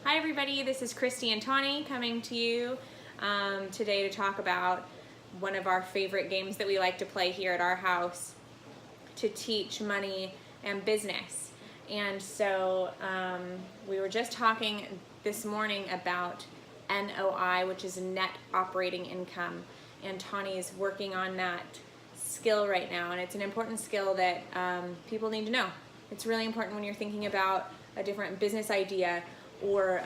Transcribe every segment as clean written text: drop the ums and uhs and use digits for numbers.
Hi everybody, this is Christie and Tawny coming to you today to talk about one of our favorite games that we like to play here at our house to teach money and business. And so we were just talking this morning about NOI, which is net operating income, and Tawny is working on that skill right now, and it's an important skill that people need to know. It's really important when you're thinking about a different business idea or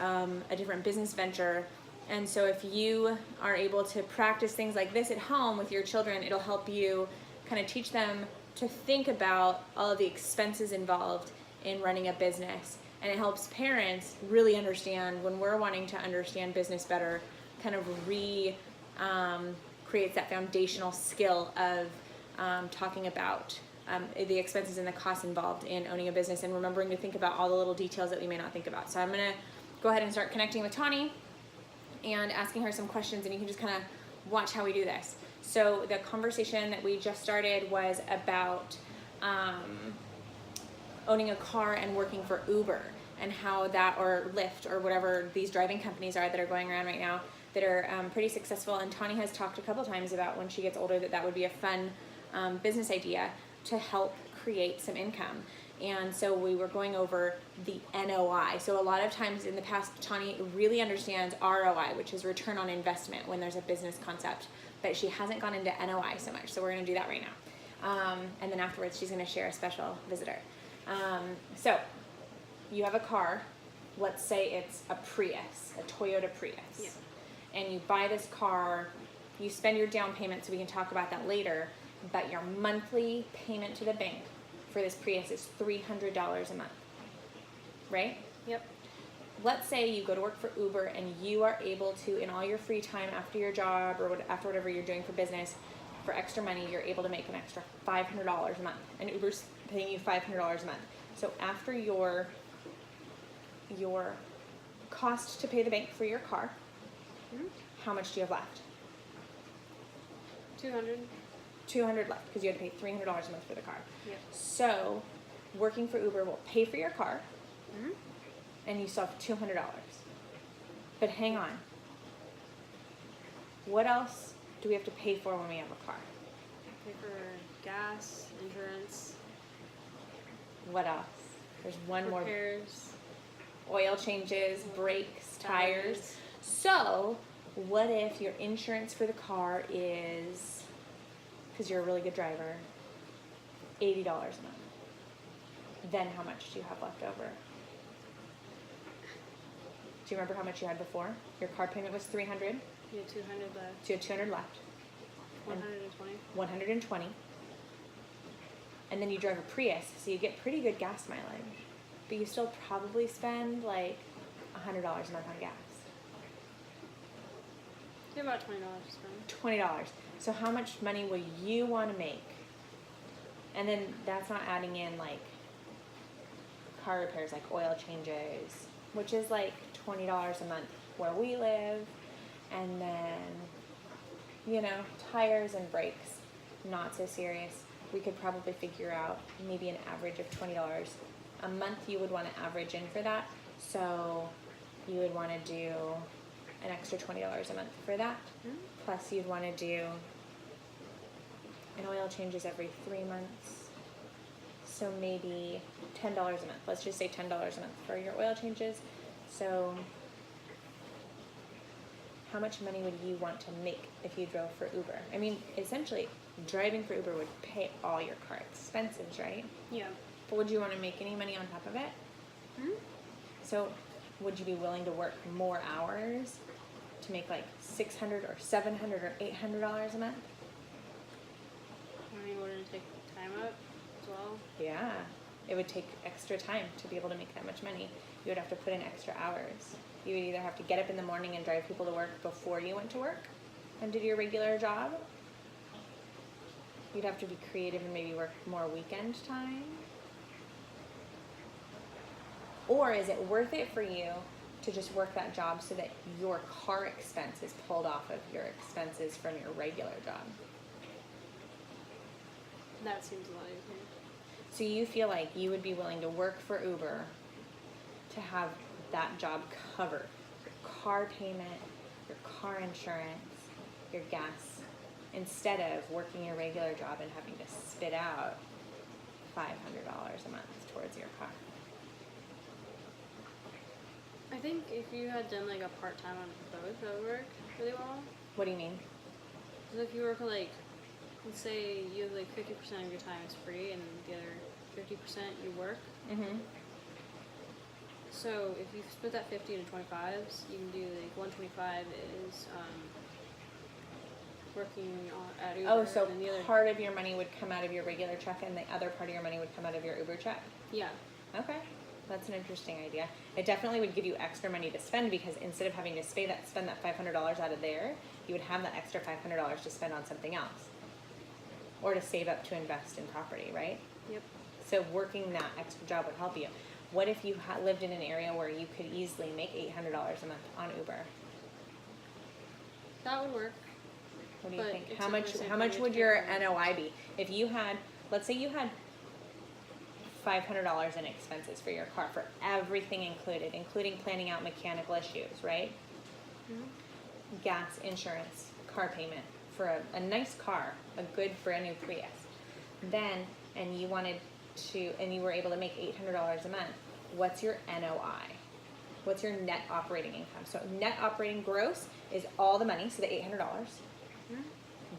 a different business venture. And so if you are able to practice things like this at home with your children, it'll help you kind of teach them to think about all of the expenses involved in running a business. And it helps parents really understand, when we're wanting to understand business better, kind of creates that foundational skill of talking about the expenses and the costs involved in owning a business, and remembering to think about all the little details that we may not think about. So I'm going to go ahead and start connecting with Tawny and asking her some questions, and you can just kind of watch how we do this. So the conversation that we just started was about owning a car and working for Uber, and how that, or Lyft, or whatever these driving companies are that are going around right now that are pretty successful. And Tawny has talked a couple times about when she gets older that would be a fun business idea to help create some income. And so we were going over the NOI. So a lot of times in the past, Tawny really understands ROI, which is return on investment when there's a business concept, but she hasn't gone into NOI so much. So we're gonna do that right now. And then afterwards, she's gonna share a special visitor. So you have a car, let's say it's a Prius, a Toyota Prius. Yeah. And you buy this car, you spend your down payment, so we can talk about that later, but your monthly payment to the bank for this Prius is $300 a month, right? Yep. Let's say you go to work for Uber and you are able to, in all your free time after your job or after whatever you're doing for business, for extra money, you're able to make an extra $500 a month, and Uber's paying you $500 a month. So after your cost to pay the bank for your car, how much do you have left? 200. 200 left, because you had to pay $300 a month for the car. Yep. So working for Uber will pay for your car, and you still have $200. But hang on. What else do we have to pay for when we have a car? Pay for gas, insurance. What else? There's one more. Repairs. Oil changes, brakes, tires. So what if your insurance for the car is, because you're a really good driver, $80 a month? Then how much do you have left over? Do you remember how much you had before? Your car payment was $300. You had 200 left. So you had 200 left. 120. 120. And then you drive a Prius, so you get pretty good gas mileage. But you still probably spend like $100 a month on gas. You have about $20 to spend. $20. So how much money will you want to make? And then that's not adding in like car repairs, like oil changes, which is like $20 a month where we live. And then, tires and brakes, not so serious. We could probably figure out maybe an average of $20 a month you would want to average in for that. So you would want to do an extra $20 a month for that. Plus you'd want to do an oil changes every 3 months. So maybe $10 a month. Let's just say $10 a month for your oil changes. So how much money would you want to make if you drove for Uber? I mean, essentially, driving for Uber would pay all your car expenses, right? Yeah. But would you want to make any money on top of it? So would you be willing to work more hours to make like $600 or $700 or $800 a month? I mean, would it take time up as well? Yeah, it would take extra time to be able to make that much money. You would have to put in extra hours. You would either have to get up in the morning and drive people to work before you went to work and did your regular job. You'd have to be creative and maybe work more weekend time. Or is it worth it for you to just work that job so that your car expense is pulled off of your expenses from your regular job? That seems a lot easier. So you feel like you would be willing to work for Uber to have that job cover your car payment, your car insurance, your gas, instead of working your regular job and having to spit out $500 a month towards your car. I think if you had done like a part-time on both, that would work really well. What do you mean? Because if you work like, let's say you have like 50% of your time is free and the other 50% you work. Mm-hmm. So if you split that 50 into 25s, you can do like 125 is working at Uber. Oh, so and the other, part of your money would come out of your regular check and the other part of your money would come out of your Uber check? yeah. Okay, that's an interesting idea. It definitely would give you extra money to spend, because instead of having to spend that $500 out of there, you would have that extra $500 to spend on something else, or to save up to invest in property, right? Yep. So working that extra job would help you. What if you lived in an area where you could easily make $800 a month on Uber? That would work. What do you But think? it's How a much? percent How much bonus would per your hour. NOI be if you had? Let's say you had $500 in expenses for your car, for everything included, including planning out mechanical issues, right? Mm-hmm. Gas, insurance, car payment for a nice car, a good brand new Prius. Then, and you wanted to, and you were able to make $800 a month. What's your NOI? What's your net operating income? So net operating gross is all the money, so the $800. Mm-hmm.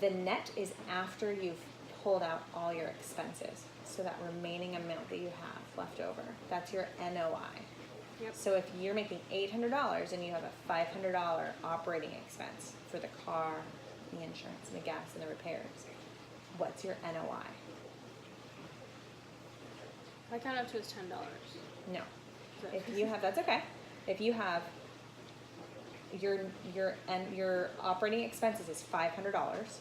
The net is after you've pulled out all your expenses. So that remaining amount that you have left over, that's your NOI. Yep. So if you're making $800 and you have a $500 operating expense for the car, the insurance, and the gas, and the repairs, what's your NOI? I count up to is $10. No. So- If you have, that's okay. If you have your operating expenses is $500,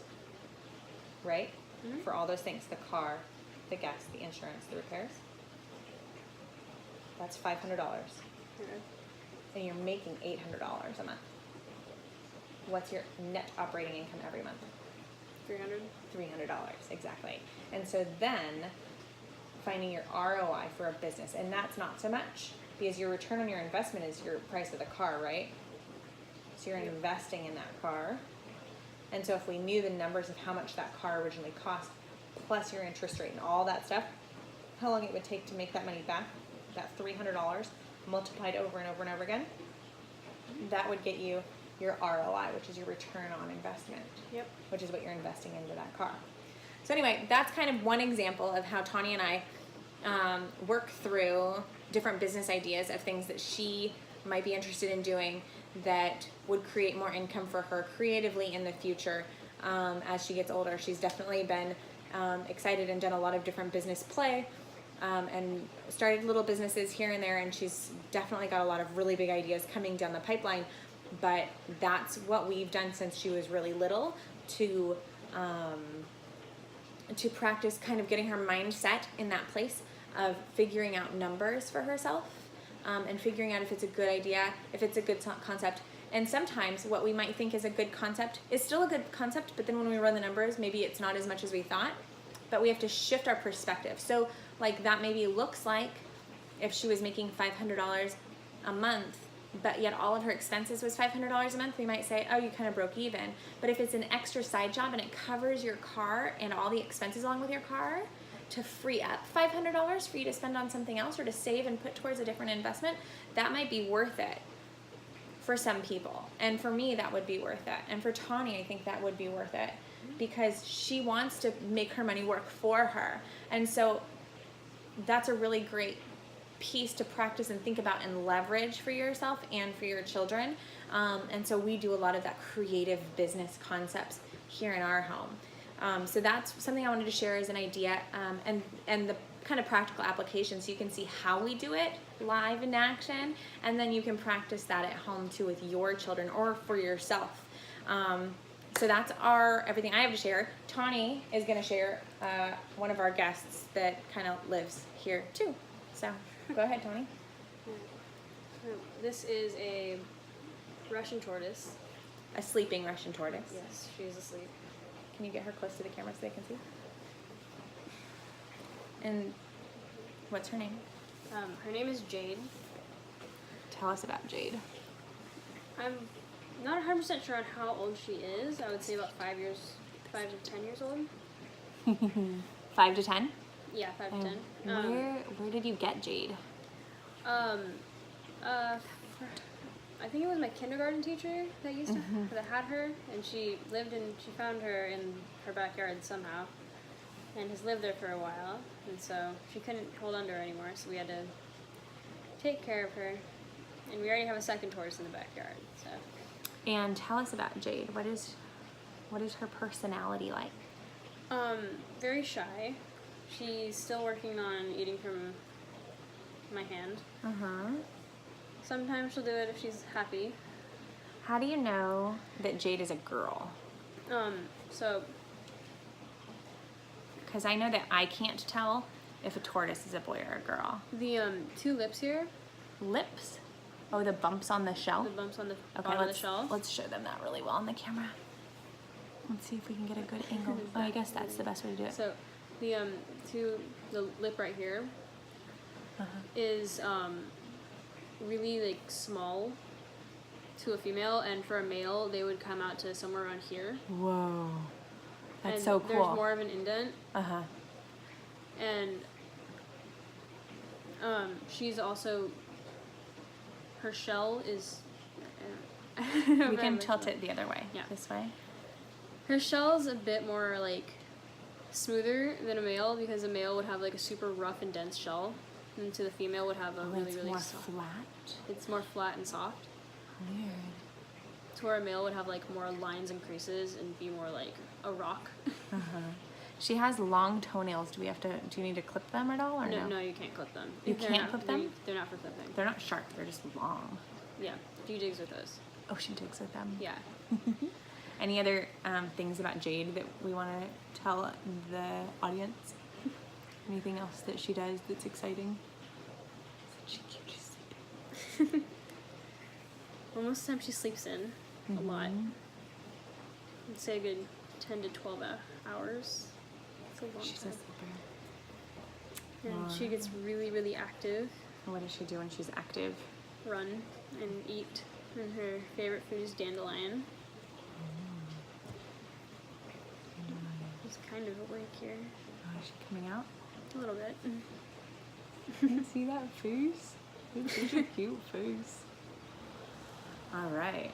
right? Mhm. For all those things, the car, the gas, the insurance, the repairs. That's $500. Okay. And you're making $800 a month. What's your net operating income every month? 300. $300, exactly. And so then finding your ROI for a business, and that's not so much, because your return on your investment is your price of the car, right? So you're investing in that car. And so if we knew the numbers of how much that car originally cost, plus your interest rate and all that stuff, how long it would take to make that money back, that $300 multiplied over and over and over again, that would get you your ROI, which is your return on investment. Yep. Which is what you're investing into that car. So anyway, that's kind of one example of how Tawny and I work through different business ideas of things that she might be interested in doing that would create more income for her creatively in the future as she gets older. She's definitely been excited and done a lot of different business play and started little businesses here and there, and she's definitely got a lot of really big ideas coming down the pipeline. But that's what we've done since she was really little to practice kind of getting her mindset in that place of figuring out numbers for herself and figuring out if it's a good idea, if it's a good concept. And sometimes what we might think is a good concept is still a good concept, but then when we run the numbers, maybe it's not as much as we thought, but we have to shift our perspective. So like that maybe looks like if she was making $500 a month, but yet all of her expenses was $500 a month, we might say, oh, you kind of broke even. But if it's an extra side job and it covers your car and all the expenses along with your car, to free up $500 for you to spend on something else or to save and put towards a different investment, that might be worth it for some people. And for me, that would be worth it. And for Tawny, I think that would be worth it because she wants to make her money work for her. And so that's a really great piece to practice and think about and leverage for yourself and for your children. And so we do a lot of that creative business concepts here in our home. So that's something I wanted to share as an idea and the kind of practical application so you can see how we do it live in action, and then you can practice that at home too with your children or for yourself. So that's everything I have to share. Tawny is going to share one of our guests that kind of lives here too. So go ahead, Tawny. This is a Russian tortoise. A sleeping Russian tortoise. Yes, she's asleep. Can you get her close to the camera so they can see? And what's her name? Her name is Jade. tell us about Jade. I'm not 100% sure on how old she is. I would say about 5 to 10 years old. 5 to 10? Yeah, 5 to 10. Where did you get Jade? I think it was my kindergarten teacher that used to that had her, and she found her in her backyard somehow, and has lived there for a while, and so she couldn't hold on to her anymore, so we had to take care of her, and we already have a second tortoise in the backyard. So. And tell us about Jade. What is her personality like? Very shy. She's still working on eating from my hand. Sometimes she'll do it if she's happy. How do you know that Jade is a girl? Because I know that I can't tell if a tortoise is a boy or a girl. The two lips here. Lips? Oh, the bumps on the shell? The bumps on the bottom of the shell. Let's show them that really well on the camera. Let's see if we can get a good angle. Oh, I guess that's the best way to do it. So, the lip right here is really like small to a female, and for a male they would come out to somewhere around here. Whoa, that's and so cool. There's more of an indent. And she's also, her shell is. We can tilt it the other way. Yeah. This way. Her shell's a bit more like smoother than a male, because a male would have like a super rough and dense shell, and to the female would have a really more soft. flat. It's more flat and soft. Weird. To where a male would have like more lines and creases and be more like a rock. She has long toenails. Do you need to clip them at all or no? No, you can't clip them. You can't clip them? They're not for clipping. They're not sharp, they're just long. Yeah, she digs with those. Oh, she digs with them. Yeah. Any other things about Jade that we want to tell the audience? Anything else that she does that's exciting? She's cute, she's sleeping. Well, most of the time she sleeps in a lot. I'd say a good 10 to 12 hours. It's a long She's time. a sleeper. And she gets really, really active. What does she do when she's active? Run and eat. And her favorite food is dandelion. She's kind of awake here. Oh, is she coming out? A little bit. You see that face? It's such a cute face. All right.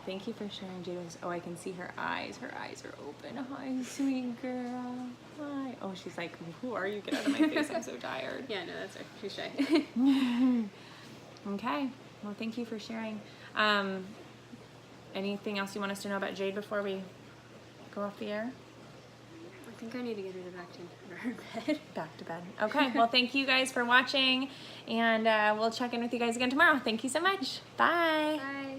Thank you for sharing, Jade. Oh, I can see her eyes. Her eyes are open. Hi, sweet girl. Hi. Oh, she's like, who are you? Get out of my face. I'm so tired. Yeah, no, that's her. She's shy. Okay. Well, thank you for sharing. Anything else you want us to know about Jade before we go off the air? I think I need to get her back to her bed. Back to bed. Okay. Well, thank you guys for watching, and we'll check in with you guys again tomorrow. Thank you so much. Bye. Bye.